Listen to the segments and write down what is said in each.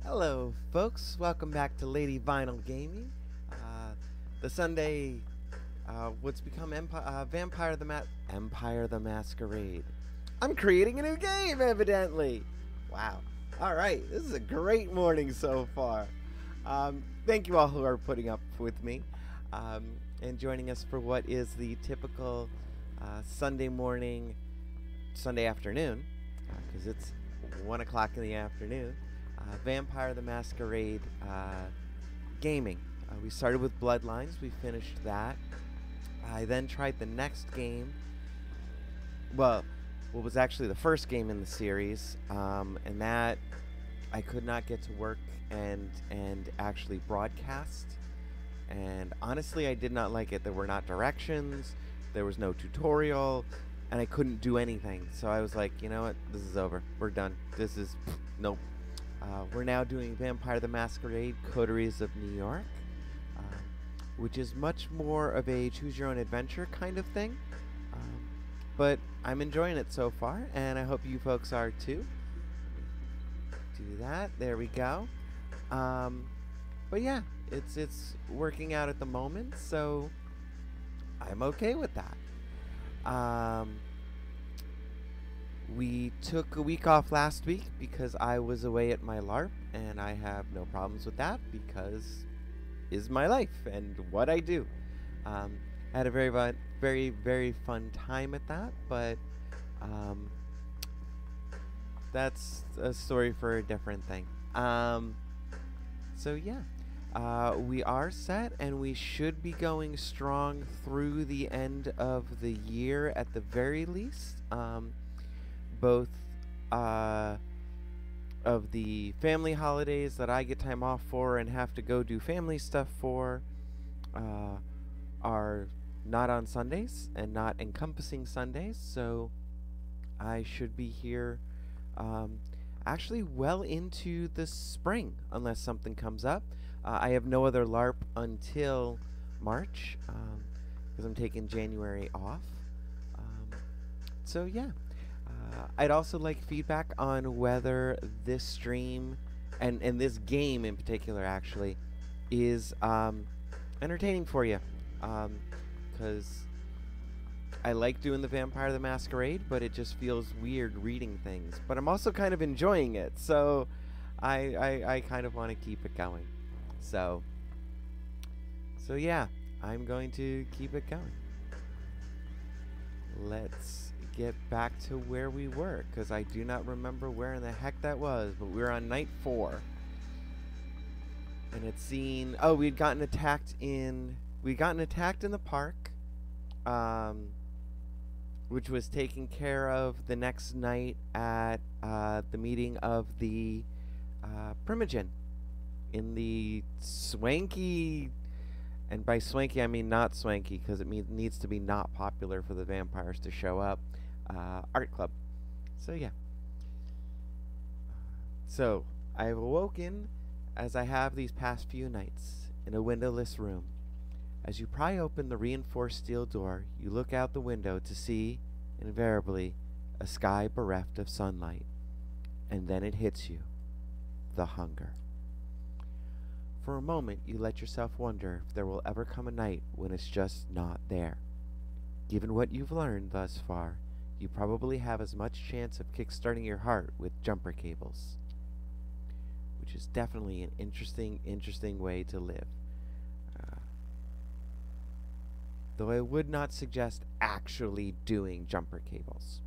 Hello, folks. Welcome back to Lady Vinyl Gaming. The Sunday, what's become Empire the Masquerade. I'm creating a new game, evidently. Wow. All right, this is a great morning so far. Thank you all who are putting up with me and joining us for what is the typical Sunday morning, Sunday afternoon, because it's 1 o'clock in the afternoon. Vampire the Masquerade gaming. We started with Bloodlines. We finished that. I then tried the next game. Well, what was actually the first game in the series, and that I could not get to work and actually broadcast. And honestly, I did not like it. There were not directions. There was no tutorial, and I couldn't do anything. So I was like, you know what? This is over. We're done. This is nope. We're now doing Vampire the Masquerade Coteries of NY, which is much more of a choose-your-own-adventure kind of thing. But I'm enjoying it so far, and I hope you folks are too. Do that. There we go. But yeah, it's working out at the moment, so I'm okay with that. We took a week off last week because I was away at my LARP, and I have no problems with that because is my life and what I do. Had a very fun time at that, but that's a story for a different thing. So yeah, we are set, and we should be going strong through the end of the year at the very least. Both of the family holidays that I get time off for and have to go do family stuff for are not on Sundays and not encompassing Sundays, so I should be here actually well into the spring unless something comes up. I have no other LARP until March because I'm taking January off. So yeah. I'd also like feedback on whether this stream and this game in particular actually is entertaining for you, because I like doing the Vampire the Masquerade, but it just feels weird reading things. But I'm also kind of enjoying it, so I kind of want to keep it going. So yeah, I'm going to keep it going. Let's get back to where we were, because I do not remember where in the heck that was, but we were on night 4. And it's seen, oh, we'd gotten attacked in the park, which was taken care of the next night at the meeting of the Primogen in the swanky, and by swanky I mean not swanky, because it needs to be not popular for the vampires to show up, art club. So yeah. So I've awoken, as I have these past few nights, in a windowless room. As you pry open the reinforced steel door, you look out the window to see, invariably, a sky bereft of sunlight. And then it hits you. The hunger. For a moment, you let yourself wonder if there will ever come a night when it's just not there. Given what you've learned thus far, you probably have as much chance of kickstarting your heart with jumper cables. Which is definitely an interesting way to live. Though I would not suggest actually doing jumper cables.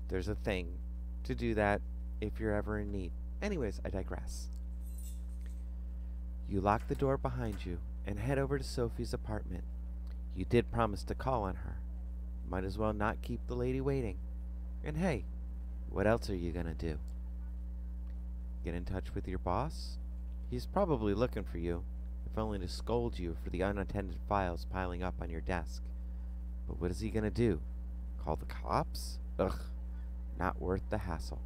There's a thing to do that if you're ever in need. Anyways, I digress. You lock the door behind you and head over to Sophie's apartment. You did promise to call on her. Might as well not keep the lady waiting. And hey, what else are you gonna do? Get in touch with your boss? He's probably looking for you, if only to scold you for the unattended files piling up on your desk. But what is he gonna do? Call the cops? Ugh, not worth the hassle.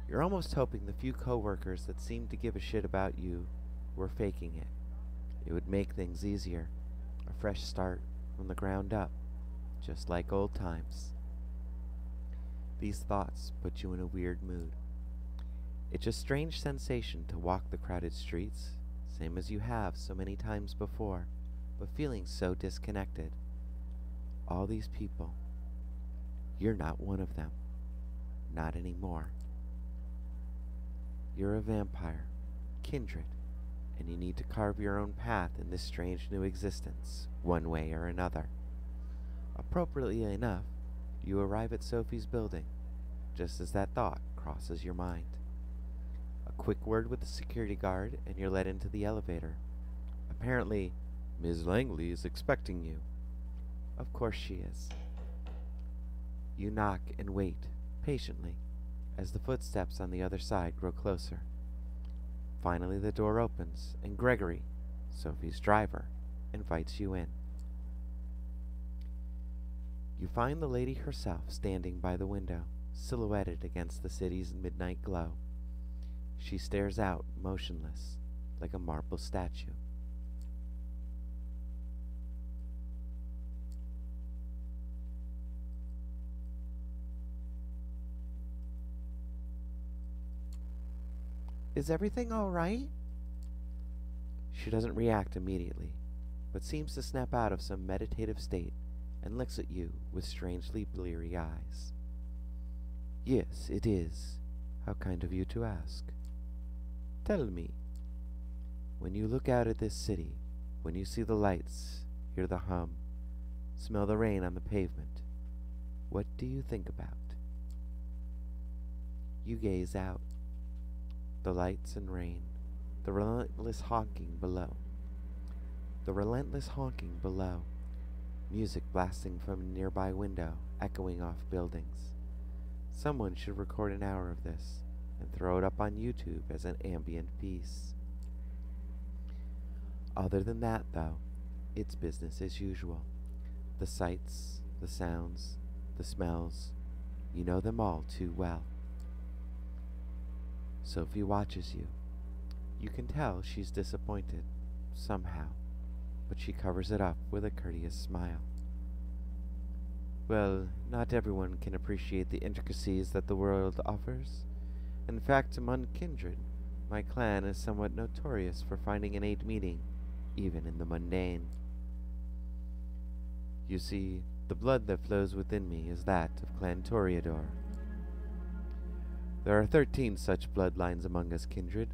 You're almost hoping the few coworkers that seemed to give a shit about you were faking it. It would make things easier. A fresh start from the ground up, just like old times. These thoughts put you in a weird mood. It's a strange sensation to walk the crowded streets, same as you have so many times before, but feeling so disconnected. All these people, you're not one of them. Not anymore. You're a vampire, kindred, and you need to carve your own path in this strange new existence, one way or another. Appropriately enough, you arrive at Sophie's building, just as that thought crosses your mind. A quick word with the security guard, and you're led into the elevator. Apparently, Ms. Langley is expecting you. Of course she is. You knock and wait, patiently, as the footsteps on the other side grow closer. Finally, the door opens, and Gregory, Sophie's driver, invites you in. You find the lady herself standing by the window, silhouetted against the city's midnight glow. She stares out, motionless, like a marble statue. Is everything all right? She doesn't react immediately, but seems to snap out of some meditative state and looks at you with strangely bleary eyes. Yes, it is. How kind of you to ask. Tell me, when you look out at this city, when you see the lights, hear the hum, smell the rain on the pavement, what do you think about? You gaze out. The lights and rain, the relentless honking below. The relentless honking below. Music blasting from a nearby window, echoing off buildings. Someone should record an hour of this and throw it up on YouTube as an ambient piece. Other than that, though, it's business as usual. The sights, the sounds, the smells, you know them all too well. Sophie watches you. You can tell she's disappointed, somehow, but she covers it up with a courteous smile. Well, not everyone can appreciate the intricacies that the world offers. In fact, among kindred, my clan is somewhat notorious for finding innate meaning, even in the mundane. You see, the blood that flows within me is that of Clan Toreador. There are 13 such bloodlines among us kindred,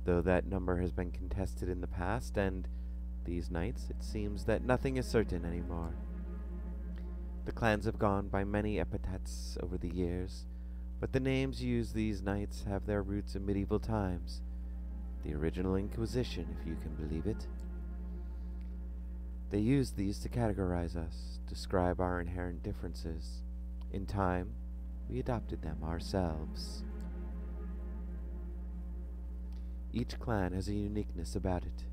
though that number has been contested in the past, and these nights it seems that nothing is certain anymore. The clans have gone by many epithets over the years, but the names used these nights have their roots in medieval times, the original Inquisition, if you can believe it. They used these to categorize us, describe our inherent differences. In time, we adopted them ourselves. Each clan has a uniqueness about it,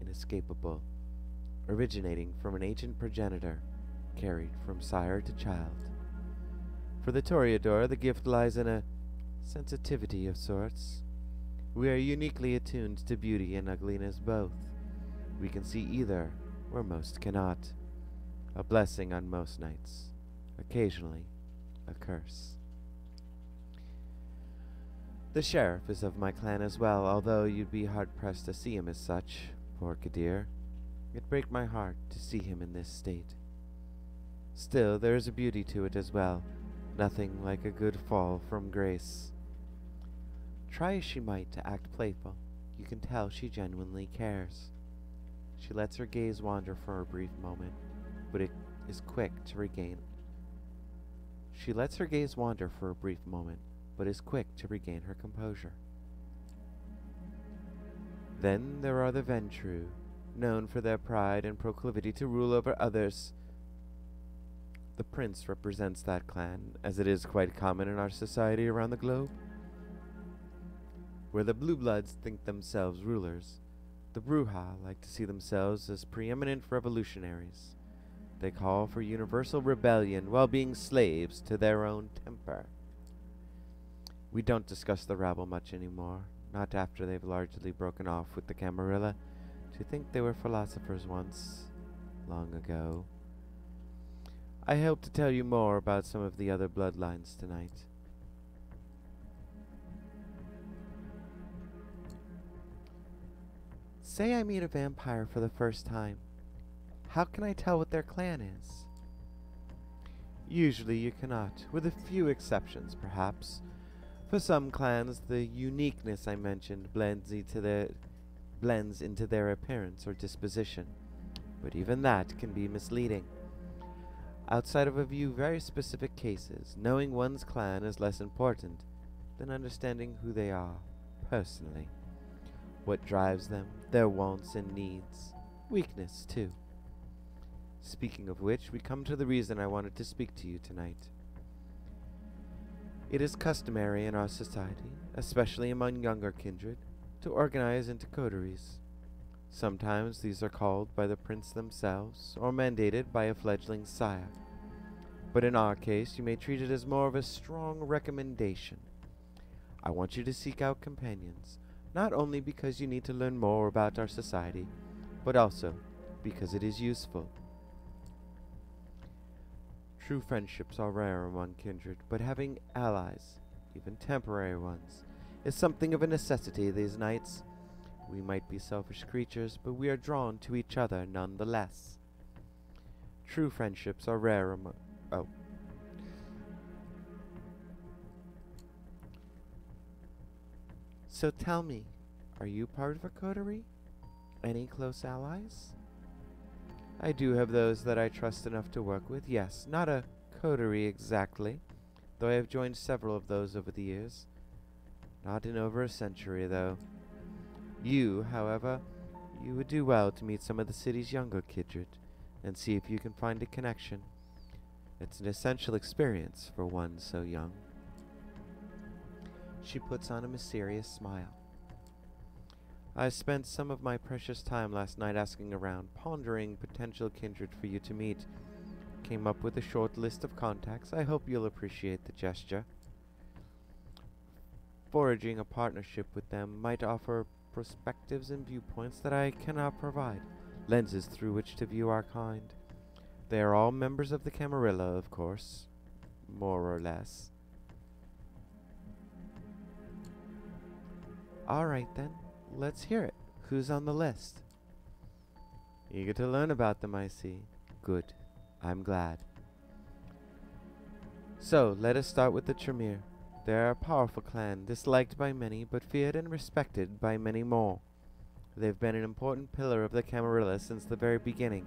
inescapable, originating from an ancient progenitor, carried from sire to child. For the Toreador, the gift lies in a sensitivity of sorts. We are uniquely attuned to beauty and ugliness both. We can see either, where most cannot. A blessing on most nights, occasionally a curse. The sheriff is of my clan as well, although you'd be hard-pressed to see him as such, poor Kadir. It'd break my heart to see him in this state. Still, there is a beauty to it as well, nothing like a good fall from grace. Try as she might to act playful, you can tell she genuinely cares. She lets her gaze wander for a brief moment, but it is quick to regain. She lets her gaze wander for a brief moment, but is quick to regain her composure. Then there are the Ventru, known for their pride and proclivity to rule over others. The prince represents that clan, as it is quite common in our society around the globe. Where the Blue Bloods think themselves rulers, the Bruja like to see themselves as preeminent revolutionaries. They call for universal rebellion while being slaves to their own temper. We don't discuss the rabble much anymore, not after they've largely broken off with the Camarilla. To think they were philosophers once, long ago. I hope to tell you more about some of the other bloodlines tonight. Say I meet a vampire for the first time. How can I tell what their clan is? Usually you cannot, with a few exceptions, perhaps. For some clans, the uniqueness I mentioned blends into their appearance or disposition, but even that can be misleading. Outside of a few very specific cases, knowing one's clan is less important than understanding who they are, personally. What drives them, their wants and needs, weakness too. Speaking of which, we come to the reason I wanted to speak to you tonight. It is customary in our society, especially among younger kindred, to organize into coteries. Sometimes these are called by the prince themselves, or mandated by a fledgling sire. But in our case, you may treat it as more of a strong recommendation. I want you to seek out companions, not only because you need to learn more about our society, but also because it is useful. True friendships are rare among kindred, but having allies, even temporary ones, is something of a necessity these nights. We might be selfish creatures, but we are drawn to each other nonetheless. True friendships are rare among... Oh. So tell me, are you part of a coterie? Any close allies? I do have those that I trust enough to work with, yes. Not a coterie exactly, though I have joined several of those over the years. Not in over a century, though. You, however, you would do well to meet some of the city's younger kindred, and see if you can find a connection. It's an essential experience for one so young. She puts on a mysterious smile. I spent some of my precious time last night asking around, pondering potential kindred for you to meet. Came up with a short list of contacts. I hope you'll appreciate the gesture. Forging a partnership with them might offer perspectives and viewpoints that I cannot provide, lenses through which to view our kind. They are all members of the Camarilla, of course, more or less. All right then. Let's hear it. Who's on the list? Eager to learn about them, I see. Good. I'm glad. So, let us start with the Tremere. They are a powerful clan, disliked by many, but feared and respected by many more. They've been an important pillar of the Camarilla since the very beginning.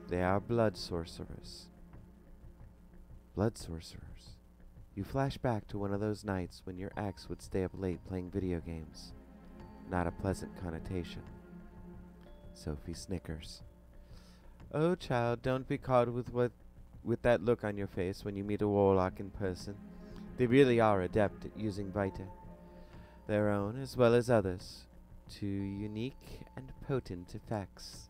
They are blood sorcerers. Blood sorcerers. You flash back to one of those nights when your ex would stay up late playing video games. Not a pleasant connotation. Sophie snickers. Oh, child, don't be caught with that look on your face when you meet a warlock in person. They really are adept at using Vita, their own as well as others, to unique and potent effects.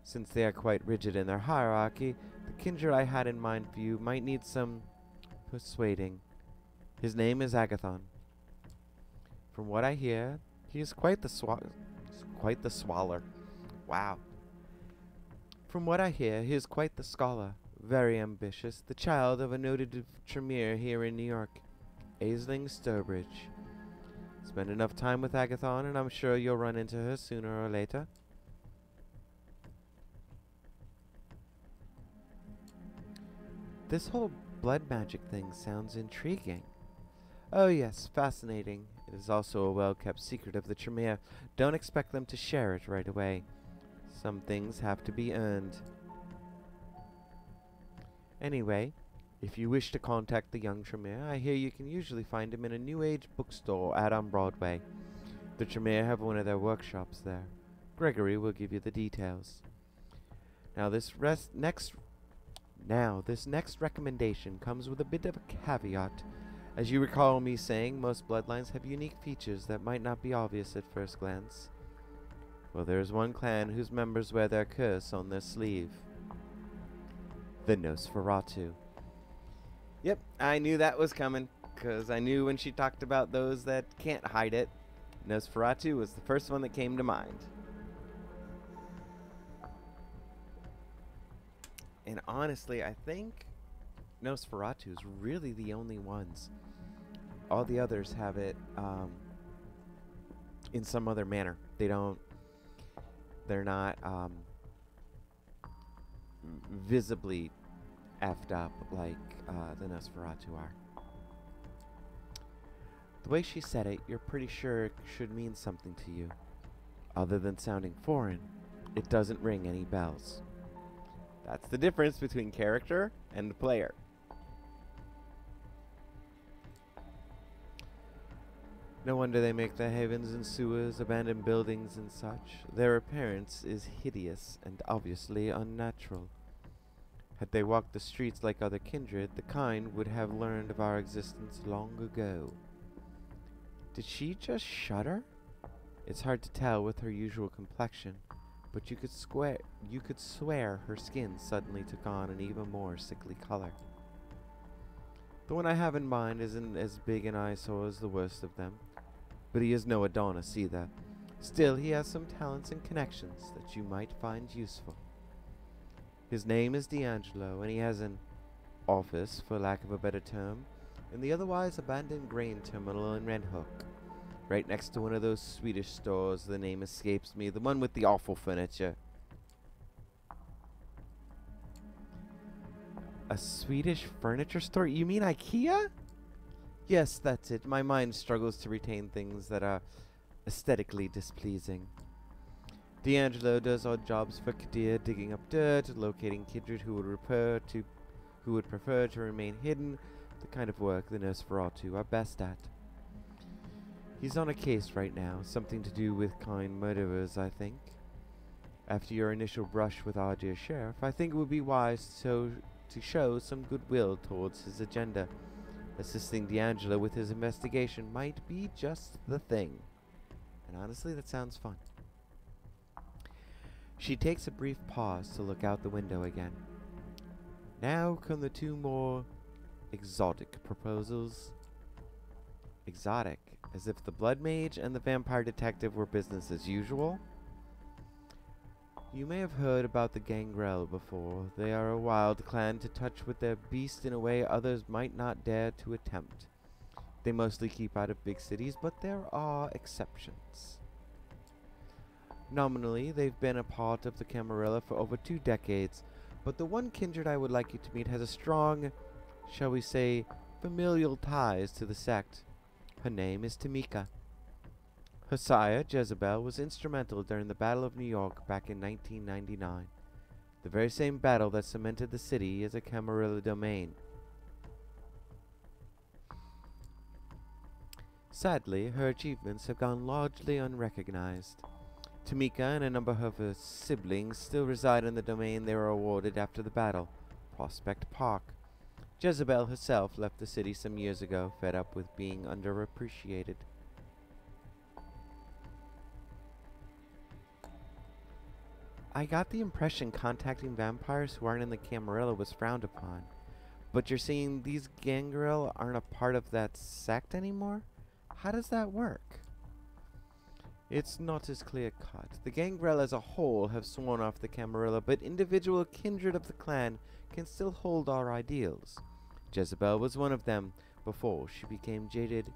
Since they are quite rigid in their hierarchy, the kindred I had in mind for you might need some persuading. His name is Agathon. From what I hear, he is quite the swaller. Wow. From what I hear, he is quite the scholar, very ambitious, the child of a noted Tremere here in New York, Aisling Sturbridge. Spend enough time with Agathon, and I'm sure you'll run into her sooner or later. This whole blood magic thing sounds intriguing. Oh yes, fascinating. It is also a well-kept secret of the Tremere. Don't expect them to share it right away. Some things have to be earned. Anyway, if you wish to contact the young Tremere, I hear you can usually find him in a New Age bookstore out on Broadway. The Tremere have one of their workshops there. Gregory will give you the details. Now this next recommendation comes with a bit of a caveat. As you recall me saying, most bloodlines have unique features that might not be obvious at first glance. Well, there is one clan whose members wear their curse on their sleeve. The Nosferatu. Yep, I knew that was coming, because I knew when she talked about those that can't hide it, Nosferatu was the first one that came to mind. And honestly, I think Nosferatu is really the only ones. All the others have it in some other manner. They don't they're not visibly effed up like the Nosferatu are. The way she said it, you're pretty sure it should mean something to you. Other than sounding foreign, it doesn't ring any bells. That's the difference between character and the player. No wonder they make the havens and sewers, abandoned buildings and such. Their appearance is hideous and obviously unnatural. Had they walked the streets like other kindred, the kind would have learned of our existence long ago. Did she just shudder? It's hard to tell with her usual complexion, but you could swear her skin suddenly took on an even more sickly color. The one I have in mind isn't as big an eyesore as the worst of them, but he is no Adonis either. Still, he has some talents and connections that you might find useful. His name is D'Angelo, and he has an office, for lack of a better term, in the otherwise abandoned grain terminal in Red Hook, right next to one of those Swedish stores. The name escapes me, the one with the awful furniture. A Swedish furniture store? You mean IKEA? Yes, that's it. My mind struggles to retain things that are aesthetically displeasing. D'Angelo does odd jobs for Kadir, digging up dirt, locating kindred who would prefer to remain hidden, the kind of work the Nosferatu are best at. He's on a case right now, something to do with kind murderers, I think. After your initial brush with our dear sheriff, I think it would be wise to show some goodwill towards his agenda. Assisting D'Angelo with his investigation might be just the thing. And honestly, that sounds fun. She takes a brief pause to look out the window again. Now come the two more exotic proposals. Exotic, as if the blood mage and the vampire detective were business as usual. You may have heard about the Gangrel before. They are a wild clan to touch with their beast in a way others might not dare to attempt. They mostly keep out of big cities, but there are exceptions. Nominally, they've been a part of the Camarilla for over 2 decades, but the one kindred I would like you to meet has a strong, shall we say, familial ties to the sect. Her name is Tamika. Her sire, Jezebel, was instrumental during the Battle of New York back in 1999, the very same battle that cemented the city as a Camarilla domain. Sadly, her achievements have gone largely unrecognized. Tamika and a number of her siblings still reside in the domain they were awarded after the battle, Prospect Park. Jezebel herself left the city some years ago, fed up with being underappreciated. I got the impression contacting vampires who aren't in the Camarilla was frowned upon. But you're saying these Gangrel aren't a part of that sect anymore? How does that work? It's not as clear-cut. The Gangrel as a whole have sworn off the Camarilla, but individual kindred of the clan can still hold our ideals. Jezebel was one of them before she became jaded.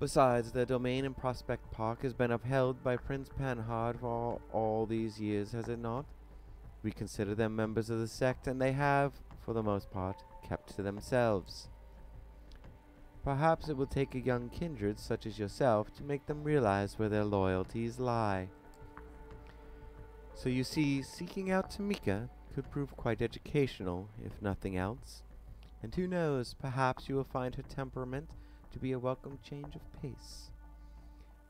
Besides, their domain in Prospect Park has been upheld by Prince Panhard for all these years, has it not? We consider them members of the sect, and they have, for the most part, kept to themselves. Perhaps it will take a young kindred such as yourself to make them realize where their loyalties lie. So you see, seeking out Tamika could prove quite educational, if nothing else. And who knows, perhaps you will find her temperament to be a welcome change of pace.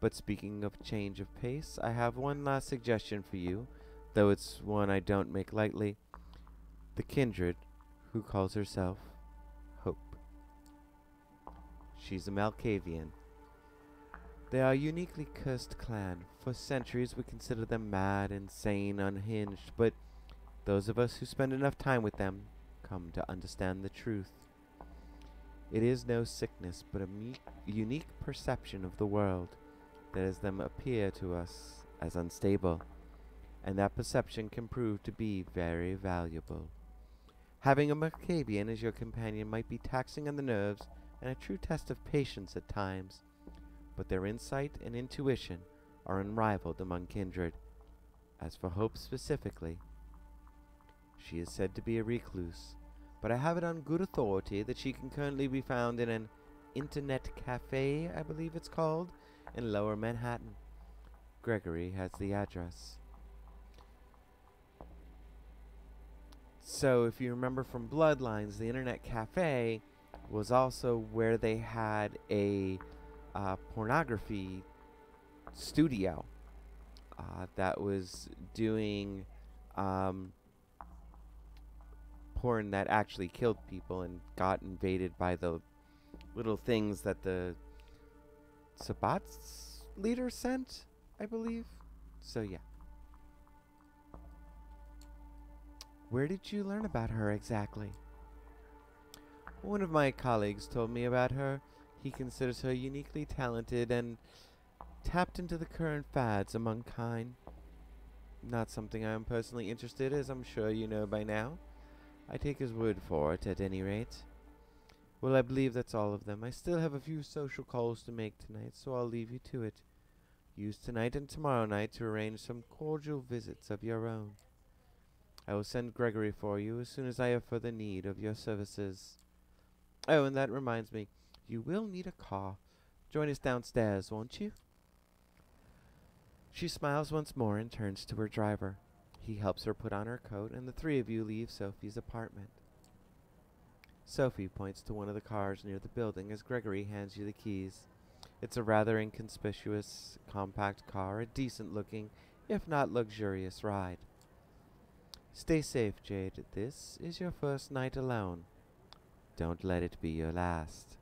But speaking of change of pace, I have one last suggestion for you, though it's one I don't make lightly. The kindred who calls herself Hope. She's a Malkavian. They are a uniquely cursed clan. For centuries we consider them mad, insane, unhinged, but those of us who spend enough time with them come to understand the truth. It is no sickness, but a unique perception of the world that has them appear to us as unstable, and that perception can prove to be very valuable. Having a Malkavian as your companion might be taxing on the nerves and a true test of patience at times, but their insight and intuition are unrivaled among kindred, As for Hope specifically, she is said to be a recluse, but I have it on good authority that she can currently be found in an internet cafe, I believe it's called, in Lower Manhattan. Gregory has the address. So, if you remember from Bloodlines, the internet cafe was also where they had a pornography studio that was doing porn that actually killed people and got invaded by the little things that the Sabbats leader sent, I believe. So, yeah. Where did you learn about her exactly? One of my colleagues told me about her. He considers her uniquely talented and tapped into the current fads among kind. Not something I am personally interested in, as I'm sure you know by now. I take his word for it, at any rate. Well, I believe that's all of them. I still have a few social calls to make tonight, so I'll leave you to it. Use tonight and tomorrow night to arrange some cordial visits of your own. I will send Gregory for you as soon as I have further need of your services. Oh, and that reminds me, you will need a car. Join us downstairs, won't you? She smiles once more and turns to her driver. He helps her put on her coat, and the three of you leave Sophie's apartment. Sophie points to one of the cars near the building as Gregory hands you the keys. It's a rather inconspicuous, compact car, a decent-looking, if not luxurious, ride. Stay safe, Jade. This is your first night alone. Don't let it be your last.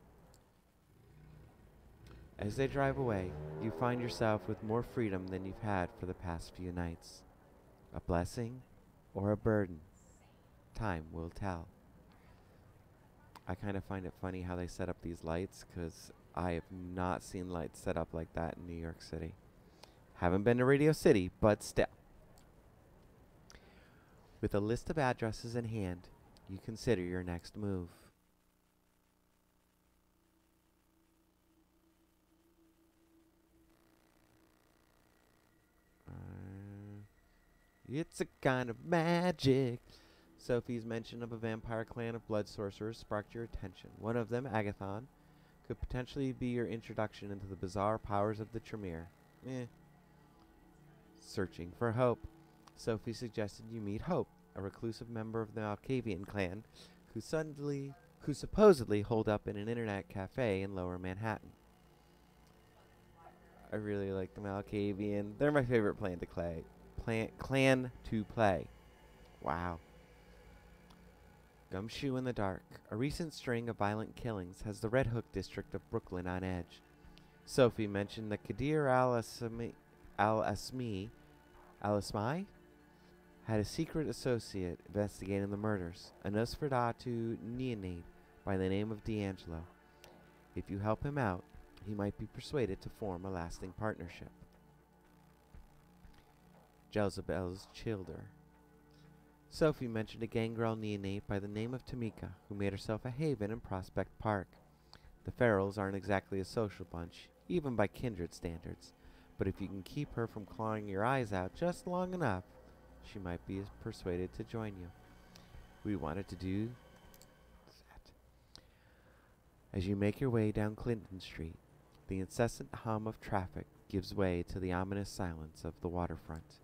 As they drive away, you find yourself with more freedom than you've had for the past few nights. A blessing or a burden? Time will tell. I kind of find it funny how they set up these lights, because I have not seen lights set up like that in New York City. Haven't been to Radio City, but still. With a list of addresses in hand, you consider your next move. It's a kind of magic. Sophie's mention of a vampire clan of blood sorcerers sparked your attention. One of them, Agathon, could potentially be your introduction into the bizarre powers of the Tremere. Searching for Hope. Sophie suggested you meet Hope, a reclusive member of the Malkavian clan, who supposedly holed up in an internet cafe in Lower Manhattan. I really like the Malkavian. They're my favorite clan to play. Wow. Gumshoe in the Dark. A recent string of violent killings has the Red Hook district of Brooklyn on edge. Sophie mentioned that Kadir al-Asmi had a secret associate investigating the murders, a Nosferatu neonate by the name of D'Angelo. If you help him out, he might be persuaded to form a lasting partnership. Jezebel's Childer. Sophie mentioned a gangrel neonate by the name of Tamika, who made herself a haven in Prospect Park. The Farrells aren't exactly a social bunch, even by kindred standards, but if you can keep her from clawing your eyes out just long enough, she might be persuaded to join you. We wanted to do that. As you make your way down Clinton Street, the incessant hum of traffic gives way to the ominous silence of the waterfront.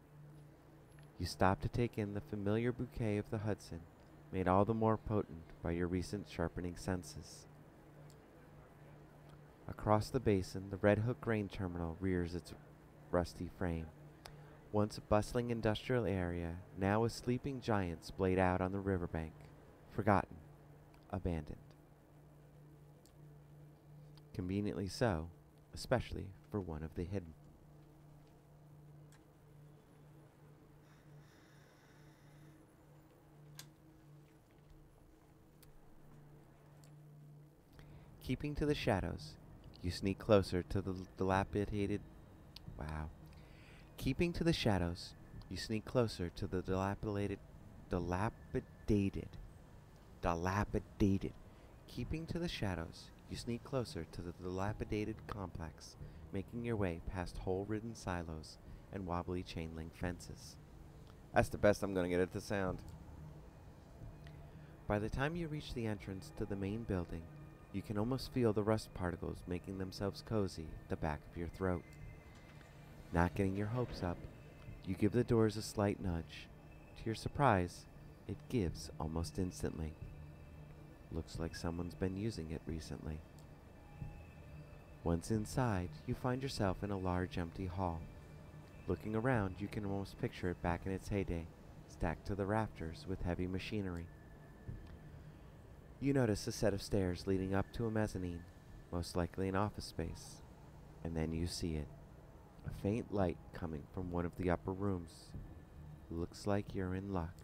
You stop to take in the familiar bouquet of the Hudson, made all the more potent by your recent sharpening senses. Across the basin, the Red Hook grain terminal rears its rusty frame. Once a bustling industrial area, now a sleeping giant splayed out on the riverbank, forgotten, abandoned. Conveniently so, especially for one of the hidden. Keeping to the shadows, you sneak closer to the dilapidated... Wow. Keeping to the shadows, you sneak closer to the dilapidated... Keeping to the shadows, you sneak closer to the dilapidated complex, making your way past hole-ridden silos and wobbly chain-link fences. That's the best I'm going to get at the sound. By the time you reach the entrance to the main building, you can almost feel the rust particles making themselves cozy at the back of your throat. Not getting your hopes up, you give the doors a slight nudge. To your surprise, it gives almost instantly. Looks like someone's been using it recently. Once inside, you find yourself in a large empty hall. Looking around, you can almost picture it back in its heyday, stacked to the rafters with heavy machinery. You notice a set of stairs leading up to a mezzanine, most likely an office space, and then you see it. A faint light coming from one of the upper rooms. Looks like you're in luck.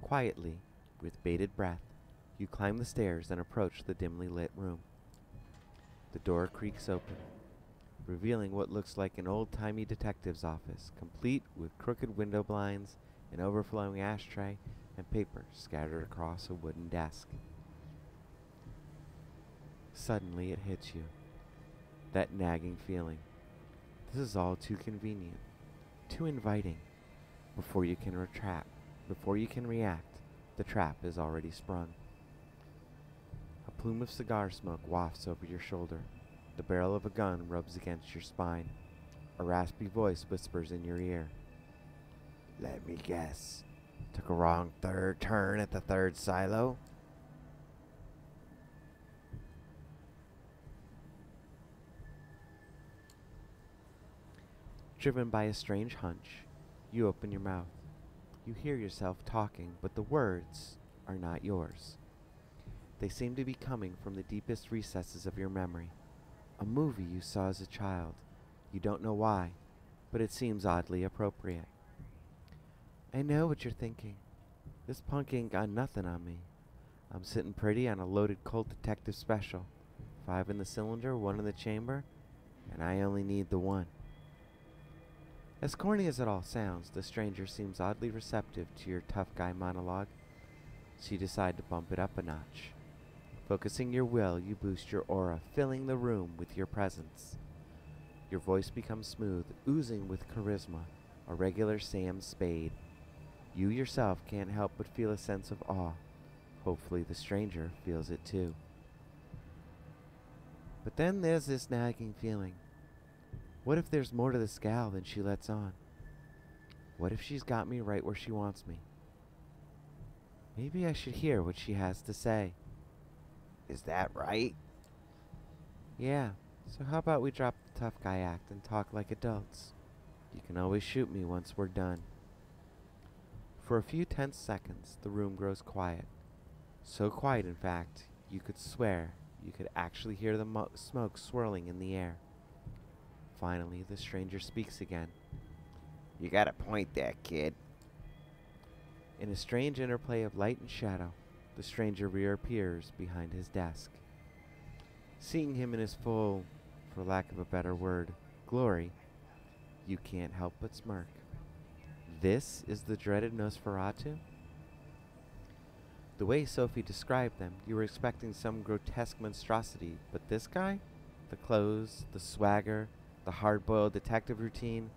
Quietly, with bated breath, you climb the stairs and approach the dimly lit room. The door creaks open, revealing what looks like an old-timey detective's office, complete with crooked window blinds, an overflowing ashtray, and paper scattered across a wooden desk. Suddenly it hits you. That nagging feeling. This is all too convenient, too inviting. Before you can react, the trap is already sprung. A plume of cigar smoke wafts over your shoulder. The barrel of a gun rubs against your spine. A raspy voice whispers in your ear. Let me guess. Took a wrong turn at the third silo? Driven by a strange hunch, you open your mouth. You hear yourself talking, but the words are not yours. They seem to be coming from the deepest recesses of your memory. A movie you saw as a child. You don't know why, but it seems oddly appropriate. I know what you're thinking. This punk ain't got nothing on me. I'm sitting pretty on a loaded Colt detective special. 5 in the cylinder, 1 in the chamber, and I only need the 1. As corny as it all sounds, the stranger seems oddly receptive to your tough guy monologue, so you decide to bump it up a notch. Focusing your will, you boost your aura, filling the room with your presence. Your voice becomes smooth, oozing with charisma, a regular Sam Spade. You yourself can't help but feel a sense of awe. Hopefully the stranger feels it too. But then there's this nagging feeling. What if there's more to this gal than she lets on? What if she's got me right where she wants me? Maybe I should hear what she has to say. Is that right? Yeah, so how about we drop the tough guy act and talk like adults? You can always shoot me once we're done. For a few tense seconds, the room grows quiet. So quiet, in fact, you could swear you could actually hear the smoke swirling in the air. Finally, the stranger speaks again. You got a point there, kid. In a strange interplay of light and shadow, the stranger reappears behind his desk. Seeing him in his full, for lack of a better word, glory, you can't help but smirk. This is the dreaded Nosferatu? The way Sophie described them, you were expecting some grotesque monstrosity, but this guy? The clothes, the swagger, the hard-boiled detective routine,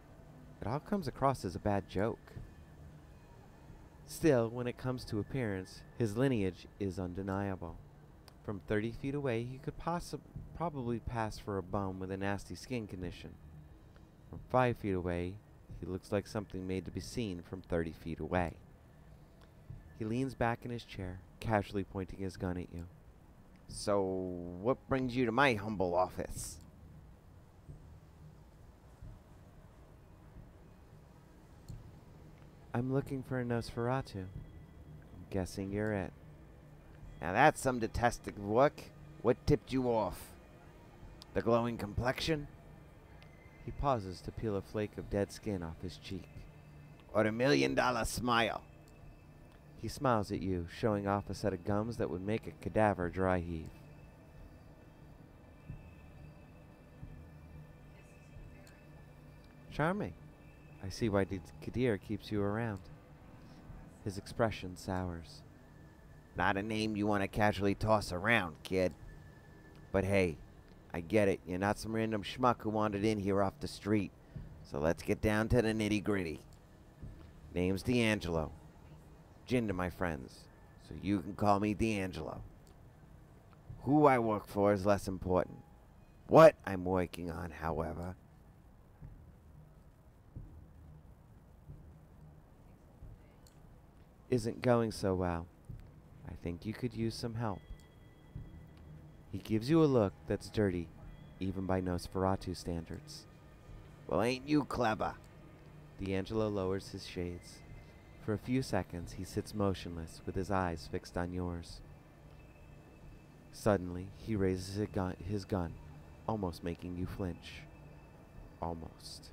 it all comes across as a bad joke. Still, when it comes to appearance, his lineage is undeniable. From 30 feet away, he could probably pass for a bum with a nasty skin condition. From 5 feet away, he looks like something made to be seen from 30 feet away. He leans back in his chair, casually pointing his gun at you. So, what brings you to my humble office? I'm looking for a Nosferatu. I'm guessing you're it. Now that's some detective work. What tipped you off? The glowing complexion? He pauses to peel a flake of dead skin off his cheek. Or the $1,000,000 smile? He smiles at you, showing off a set of gums that would make a cadaver dry heave. Charming. I see why Kadir keeps you around. His expression sours. Not a name you want to casually toss around, kid. But hey, I get it. You're not some random schmuck who wandered in here off the street. So let's get down to the nitty-gritty. Name's D'Angelo. Gin to my friends, so you can call me D'Angelo. Who I work for is less important. What I'm working on, however, isn't going so well. I think you could use some help. He gives you a look that's dirty, even by Nosferatu standards. Well, ain't you clever? D'Angelo lowers his shades. For a few seconds, he sits motionless with his eyes fixed on yours. Suddenly, he raises his gun, almost making you flinch. Almost.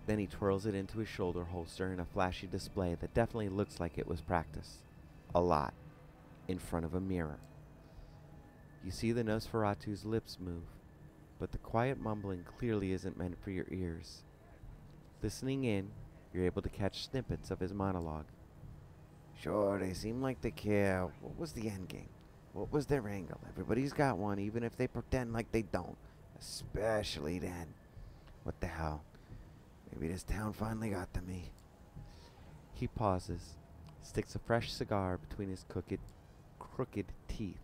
Then he twirls it into his shoulder holster in a flashy display that definitely looks like it was practiced. A lot. In front of a mirror. You see the Nosferatu's lips move, but the quiet mumbling clearly isn't meant for your ears. Listening in, you're able to catch snippets of his monologue. Sure, they seem like they care. What was the end game? What was their angle? Everybody's got one, even if they pretend like they don't. Especially then. What the hell? Maybe this town finally got to me. He pauses, sticks a fresh cigar between his crooked teeth.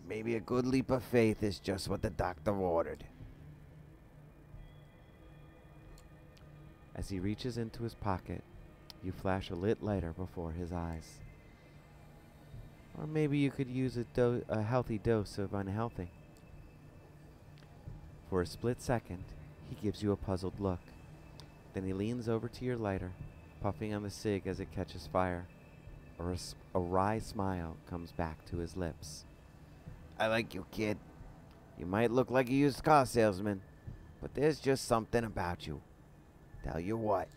Maybe a good leap of faith is just what the doctor ordered. As he reaches into his pocket, you flash a lit lighter before his eyes. Or maybe you could use a healthy dose of unhealthy. For a split second, he gives you a puzzled look. Then he leans over to your lighter, puffing on the cig as it catches fire. A wry smile comes back to his lips. I like you, kid. You might look like a used car salesman, but there's just something about you. Tell you what.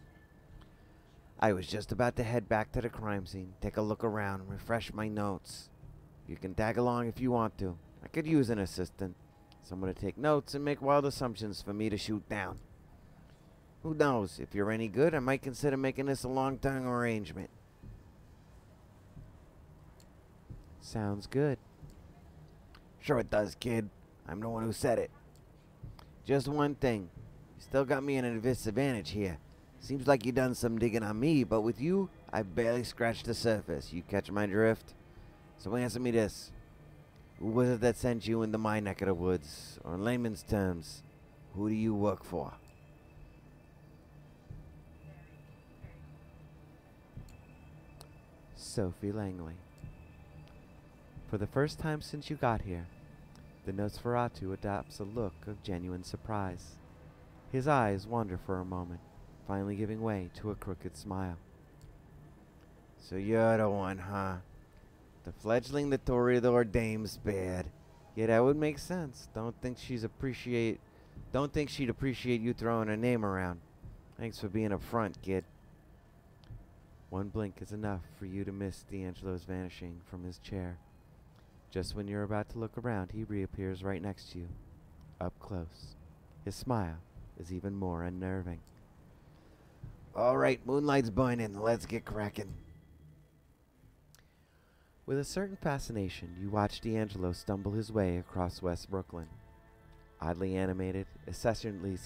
I was just about to head back to the crime scene, take a look around, and refresh my notes. You can tag along if you want to. I could use an assistant. Someone to take notes and make wild assumptions for me to shoot down. Who knows? If you're any good, I might consider making this a long-term arrangement. Sounds good. Sure it does, kid. I'm the one who said it. Just one thing. You still got me at a disadvantage here. Seems like you done some digging on me, but with you, I barely scratched the surface. You catch my drift? So answer me this. Who was it that sent you into my neck of the woods? Or in layman's terms, who do you work for? Sophie Langley. For the first time since you got here, the Nosferatu adopts a look of genuine surprise. His eyes wander for a moment, finally giving way to a crooked smile. So you're the one, huh? The fledgling the Toreador dame spared. Yeah, that would make sense. Don't think she'd appreciate you throwing her name around. Thanks for being upfront, kid. One blink is enough for you to miss D'Angelo's vanishing from his chair. Just when you're about to look around, he reappears right next to you, up close. His smile is even more unnerving. All right, moonlight's burning. Let's get cracking. With a certain fascination, you watch D'Angelo stumble his way across West Brooklyn. Oddly animated, incessantly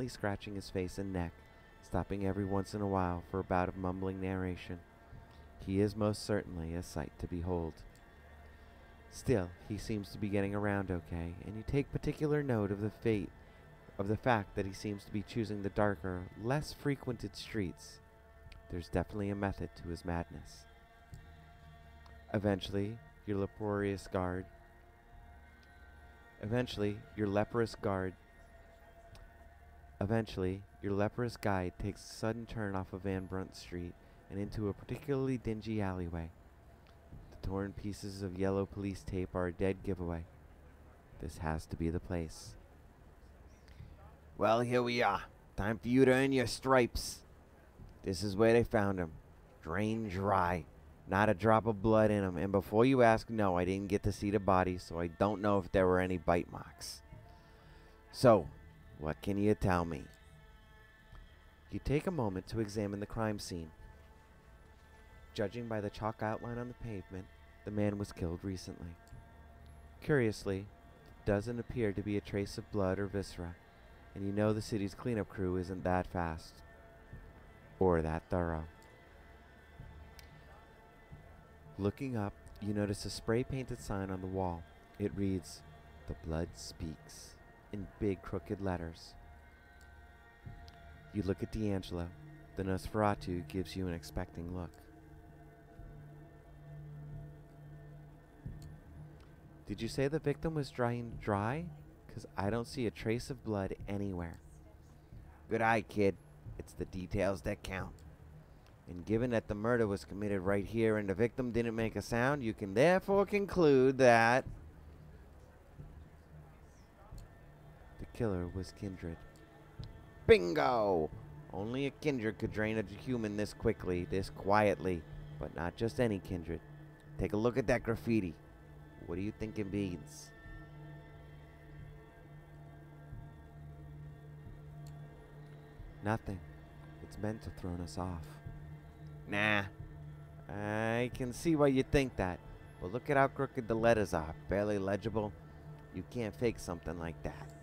scratching his face and neck, stopping every once in a while for a bout of mumbling narration. He is most certainly a sight to behold. Still, he seems to be getting around okay, and you take particular note of the fact that he seems to be choosing the darker, less frequented streets. There's definitely a method to his madness. Eventually, your leprous guide takes a sudden turn off of Van Brunt Street and into a particularly dingy alleyway. The torn pieces of yellow police tape are a dead giveaway. This has to be the place. Well, here we are. Time for you to earn your stripes. This is where they found him. Drained dry. Not a drop of blood in him. And before you ask, no, I didn't get to see the body, so I don't know if there were any bite marks. So, what can you tell me? You take a moment to examine the crime scene. Judging by the chalk outline on the pavement, the man was killed recently. Curiously, doesn't appear to be a trace of blood or viscera, and you know the city's cleanup crew isn't that fast or that thorough. Looking up, you notice a spray-painted sign on the wall. It reads, "The Blood Speaks," in big crooked letters. You look at D'Angelo. The Nosferatu gives you an expecting look. Did you say the victim was drained dry? Because I don't see a trace of blood anywhere. Good eye, kid. It's the details that count. And given that the murder was committed right here and the victim didn't make a sound, you can therefore conclude that the killer was Kindred. Bingo! Only a Kindred could drain a human this quickly, this quietly, but not just any Kindred. Take a look at that graffiti. What do you think it means? Nothing. It's meant to throw us off. Nah. I can see why you think that. But look at how crooked the letters are. Barely legible. You can't fake something like that.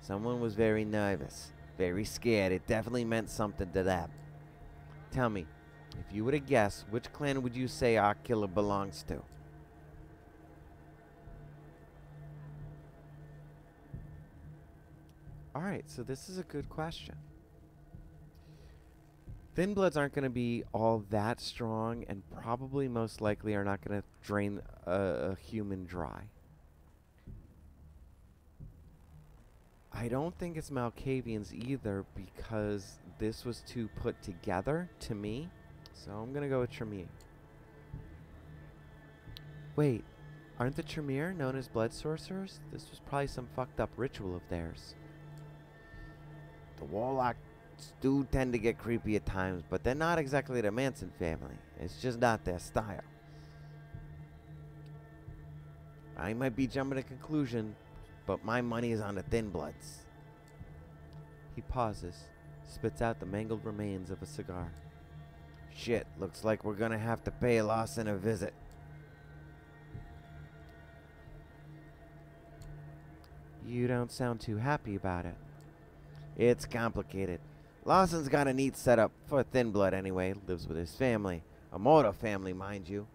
Someone was very nervous. Very scared. It definitely meant something to them. Tell me, if you were to guess, which clan would you say our killer belongs to? Alright, so this is a good question. Thin Bloods aren't going to be all that strong and probably most likely are not going to drain a human dry. I don't think it's Malkavians either because this was too put together to me. So I'm going to go with Tremere. Wait, aren't the Tremere known as blood sorcerers? This was probably some fucked up ritual of theirs. The Warlocks do tend to get creepy at times, but they're not exactly the Manson family. It's just not their style. I might be jumping to conclusion, but my money is on the Thin Bloods. He pauses, spits out the mangled remains of a cigar. Shit, looks like we're gonna have to pay Lawson a visit. You don't sound too happy about it. It's complicated. Lawson's got a neat setup for a Thin Blood anyway. Lives with his family. A mortal family, mind you.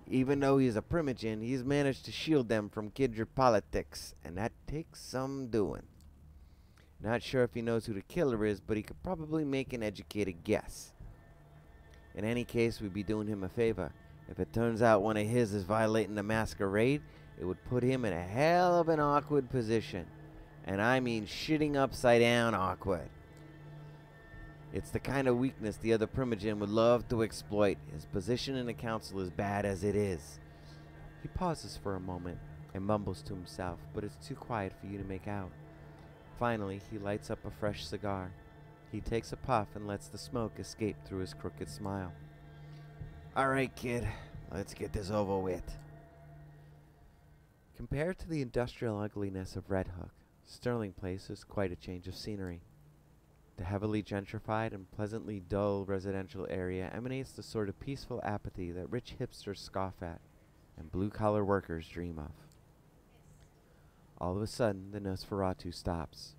Even though he's a primogen, he's managed to shield them from Kindred politics, and that takes some doing. Not sure if he knows who the killer is, but he could probably make an educated guess. In any case, we'd be doing him a favor. If it turns out one of his is violating the masquerade, it would put him in a hell of an awkward position. And I mean shitting upside down awkward. It's the kind of weakness the other primogen would love to exploit. His position in the council is bad as it is. He pauses for a moment and mumbles to himself, but it's too quiet for you to make out. Finally, he lights up a fresh cigar. He takes a puff and lets the smoke escape through his crooked smile. Alright, kid. Let's get this over with. Compared to the industrial ugliness of Red Hook, Sterling Place is quite a change of scenery. The heavily gentrified and pleasantly dull residential area emanates the sort of peaceful apathy that rich hipsters scoff at and blue-collar workers dream of. All of a sudden, the Nosferatu stops.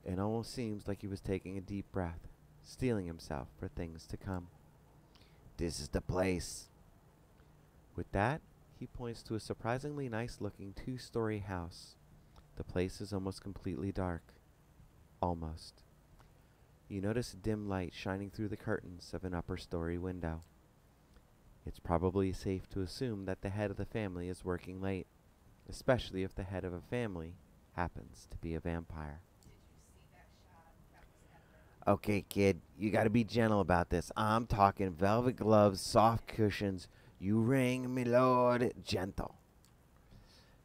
It almost seems like he was taking a deep breath, steeling himself for things to come. This is the place. With that, he points to a surprisingly nice-looking two-story house. The place is almost completely dark. Almost. You notice a dim light shining through the curtains of an upper-story window. It's probably safe to assume that the head of the family is working late, especially if the head of a family happens to be a vampire. Okay, kid, you gotta be gentle about this. I'm talking velvet gloves, soft cushions. You ring, me lord, gentle.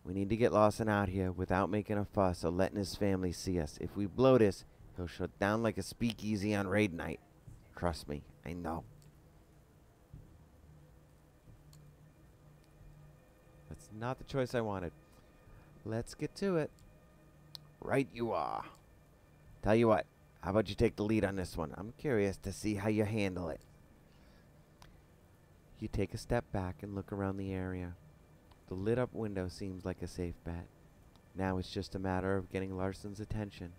We need to get Lawson out here without making a fuss or letting his family see us. If we blow this, he'll shut down like a speakeasy on raid night. Trust me, I know. That's not the choice I wanted. Let's get to it. Right you are. Tell you what, how about you take the lead on this one? I'm curious to see how you handle it. You take a step back and look around the area. The lit up window seems like a safe bet. Now it's just a matter of getting Larson's attention,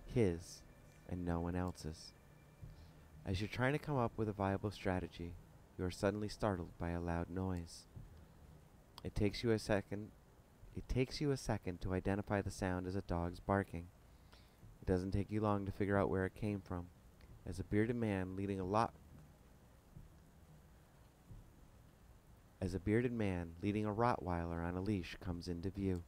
his, and no one else's. As you're trying to come up with a viable strategy, you are suddenly startled by a loud noise. It takes you a second to identify the sound as a dog's barking. It doesn't take you long to figure out where it came from, as a bearded man leading a Rottweiler on a leash comes into view.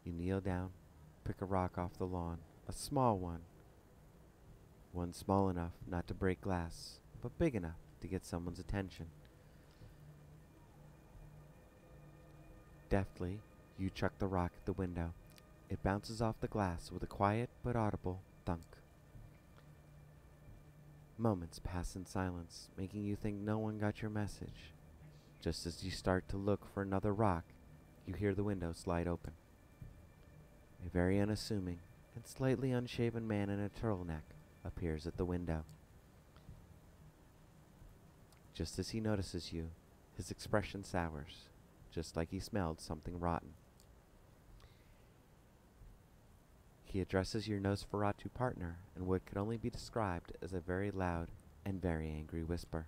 You kneel down, pick a rock off the lawn, a small one. One small enough not to break glass, but big enough to get someone's attention. Deftly, you chuck the rock at the window. It bounces off the glass with a quiet but audible thunk. Moments pass in silence, making you think no one got your message. Just as you start to look for another rock, you hear the window slide open. A very unassuming and slightly unshaven man in a turtleneck appears at the window. Just as he notices you, his expression sours, just like he smelled something rotten. He addresses your Nosferatu partner in what could only be described as a very loud and very angry whisper.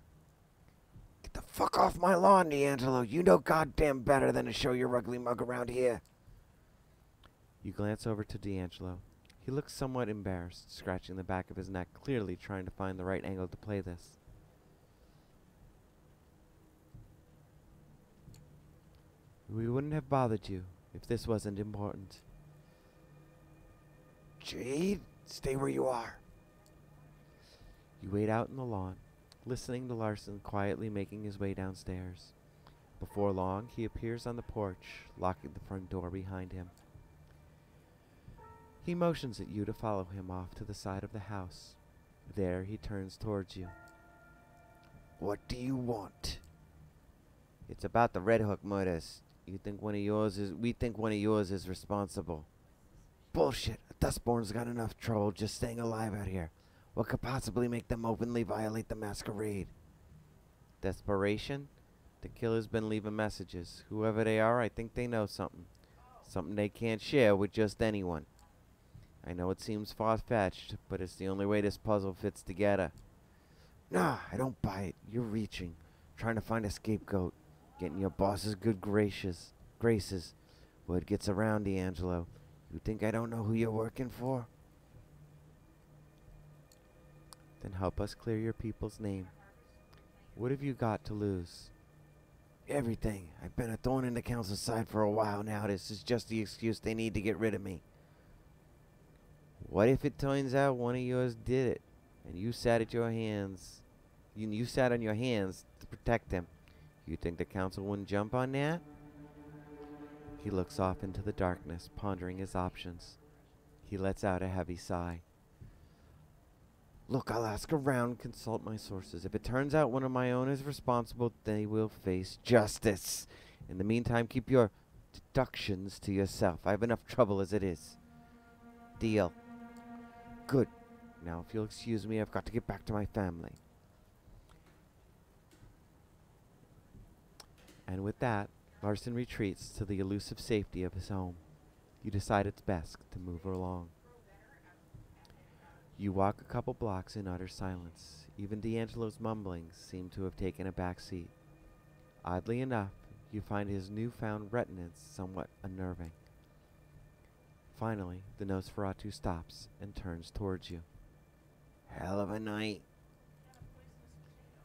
"Get the fuck off my lawn, D'Angelo! You know goddamn better than to show your ugly mug around here!" You glance over to D'Angelo. He looks somewhat embarrassed, scratching the back of his neck, clearly trying to find the right angle to play this. "We wouldn't have bothered you if this wasn't important." "Jade, stay where you are." You wait out in the lawn, listening to Larson quietly making his way downstairs. Before long, he appears on the porch, locking the front door behind him. He motions at you to follow him off to the side of the house. There he turns towards you. "What do you want?" "It's about the Red Hook murders. We think one of yours is responsible." "Bullshit. A Dustborn's got enough trouble just staying alive out here. What could possibly make them openly violate the masquerade?" "Desperation? The killer's been leaving messages. Whoever they are, I think they know something. Something they can't share with just anyone. I know it seems far-fetched, but it's the only way this puzzle fits together." "Nah, I don't buy it. You're reaching. Trying to find a scapegoat. Getting your boss's good graces. Word gets around, D'Angelo. You think I don't know who you're working for?" "Then help us clear your people's name. What have you got to lose?" "Everything. I've been a thorn in the council's side for a while now. This is just the excuse they need to get rid of me." "What if it turns out one of yours did it, and you sat on your hands to protect him? You think the council wouldn't jump on that?" He looks off into the darkness, pondering his options. He lets out a heavy sigh. "Look, I'll ask around, consult my sources. If it turns out one of my own is responsible, they will face justice. In the meantime, keep your deductions to yourself. I have enough trouble as it is." "Deal." "Good. Now, if you'll excuse me, I've got to get back to my family." And with that, Larson retreats to the elusive safety of his home. You decide it's best to move along. You walk a couple blocks in utter silence. Even D'Angelo's mumblings seem to have taken a back seat. Oddly enough, you find his newfound reticence somewhat unnerving. Finally, the Nosferatu stops and turns towards you. "Hell of a night.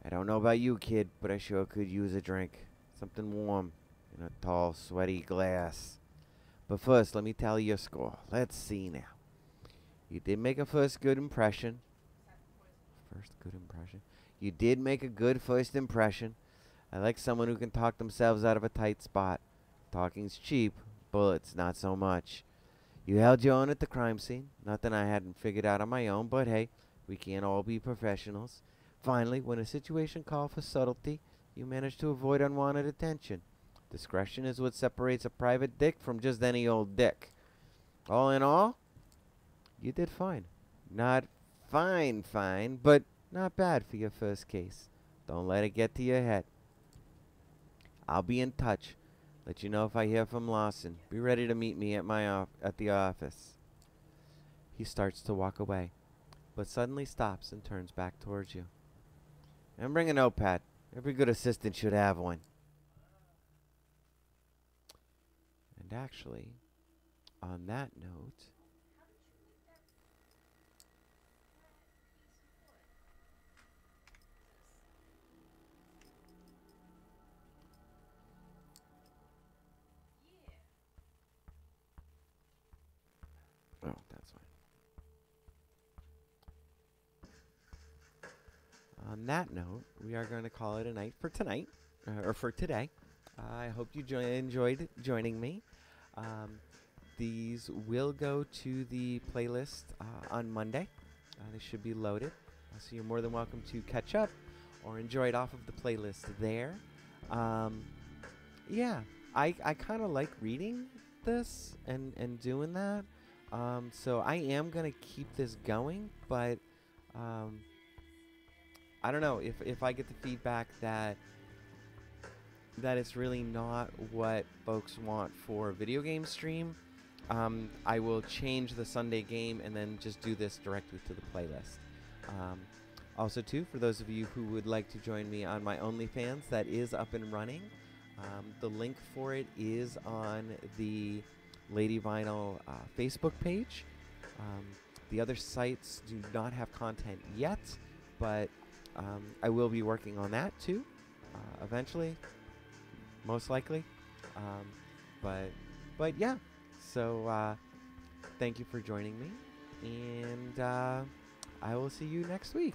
I don't know about you, kid, but I sure could use a drink. Something warm in a tall, sweaty glass. But first, let me tally your score. Let's see now. You did make a first good impression. You did make a good first impression. I like someone who can talk themselves out of a tight spot. Talking's cheap, bullets not so much. You held your own at the crime scene. Nothing I hadn't figured out on my own, but hey, we can't all be professionals. Finally, when a situation called for subtlety, you managed to avoid unwanted attention. Discretion is what separates a private dick from just any old dick. All in all, you did fine. Not fine, but not bad for your first case. Don't let it get to your head. I'll be in touch. Let you know if I hear from Lawson. Be ready to meet me at at the office. He starts to walk away, but suddenly stops and turns back towards you. And bring a notepad. Every good assistant should have one. And actually, on that note, oh, that's fine. On that note, we are going to call it a night for tonight, or for today. I hope you enjoyed joining me. These will go to the playlist on Monday. They should be loaded. So you're more than welcome to catch up or enjoy it off of the playlist there. Yeah, I kind of like reading this and doing that. So I am going to keep this going, but I don't know if I get the feedback that it's really not what folks want for a video game stream. I will change the Sunday game and then just do this directly to the playlist. Also, too, for those of you who would like to join me on my OnlyFans, that is up and running. The link for it is on the Lady Vinyl Facebook page. The other sites do not have content yet, but I will be working on that, too, eventually, most likely. But yeah. So, thank you for joining me, and I will see you next week.